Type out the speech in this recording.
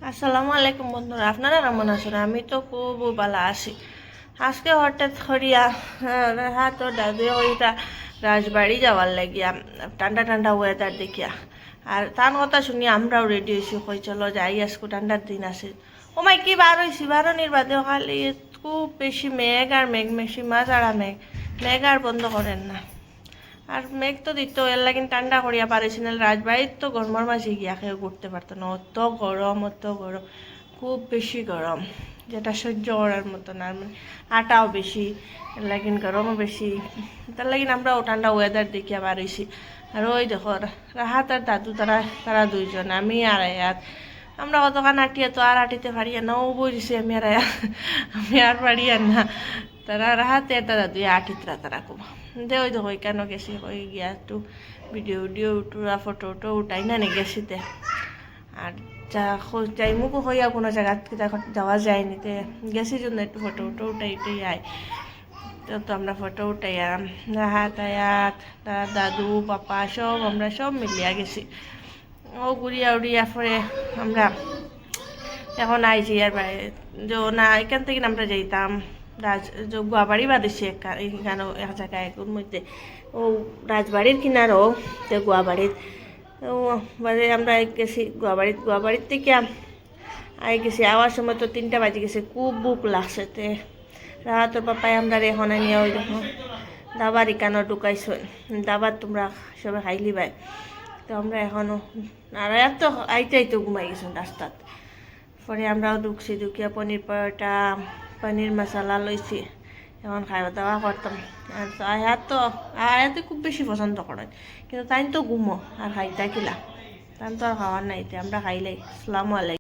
আসসালামু আলাইকুম বন্ধুরা, আপনারা কেমন আছেন? আমি তো খুব ভালো আছি। আজকে হঠাৎ করিয়া হাত দাদু ওইটা রাজবাড়ি যাওয়ার লাগিয়া ঠান্ডা ঠান্ডা ওয়েদার দেখিয়া আর তার কথা শুনি আমরাও রেডি হয়েছি, কই চলো যাই আজকে ঠান্ডার দিন আছে। ও মাই কি বার হয়েছি, বারোনির বাদেও খালি খুব বেশি মেঘ আর মেঘ মেশি মাছ আর মেঘ মেঘ আর বন্ধ করেন না। আর মেঘ তো দিত এর লাগিন ঠান্ডা করিয়া পারেছি না, রাজবাড়ির তো গরমের মাঝে গিয়া কেউ ঘুরতে পারতো না, অত গরম, খুব বেশি গরম, যেটা সহ্য করার মতো না। মানে আটাও বেশি, এর লাগিন গরমও বেশি, তার লাগিন আমরাও ঠান্ডা ওয়েদার দেখিয়া পারেছি। আর ওই দেখো রাহাত আর দাদু তারা তারা দুইজন, আমি আর আয়াত, আমরা কতক্ষণ আটিয়া তো আর আটিতে পারিয়া না, ও বুঝছি আমি আর পারিয়া না। তারা রাহাতে তারা দুই আটিতরা তারা খুব দে ওই দেখো কেন গেছি, ওই গিয়া একটু ভিডিও ভিডিও উঠা ফটো উটো উঠাই না নি গেছিতে। আর যাই মুখও হইয়া কোনো জায়গা যাওয়া যায়নি, তে গেছি জন্য একটু ফটো উটো উঠাই উঠাই আয়। তো আমরা ফটো উঠাই আর রাহাত আয়াত তারা দাদু পাপা সব আমরা সব মিলিয়া গেছি। ও ঘুরিয়া উড়িয়া পরে আমরা এখন আইছি আর বাইরে না, এখান থেকে আমরা যাইতাম গুয়াবাড়ি বাঁধিছি এখানে এক জায়গায় এগুলোর মধ্যে, ও রাজবাড়ির কিনারও তো গুয়াবাড়ির ও বাজে আমরা গেছি গুয়াবাড়ির থেকে আই গেছি। আওয়ার সময় তো 3টা বাজে গেছে, খুব বুক লাগছে। তে রাহাতর পাপাই আমরা এখন নিয়ে ওই দেখো দাবার ইকানো ঢুকাইছো, দাবার তোমরা সবাই খাইলি ভাই। তো আমরা এখনও আর এত আইতে ঘুমাই গেছি রাস্তাত। পরে আমরাও ঢুকছি, ঢুকিয়া পনির পরোটা পনির মশলা লইছি, এখন খাওয়া দাওয়া করতাম। আর তো আয়াতে খুব বেশি পছন্দ করেন, কিন্তু তাই তো ঘুমো আর খাইতা কিলা, তাই তো আর খাওয়ার নাই, আমরা খাইলাই। আসসালামু আলাইকুম।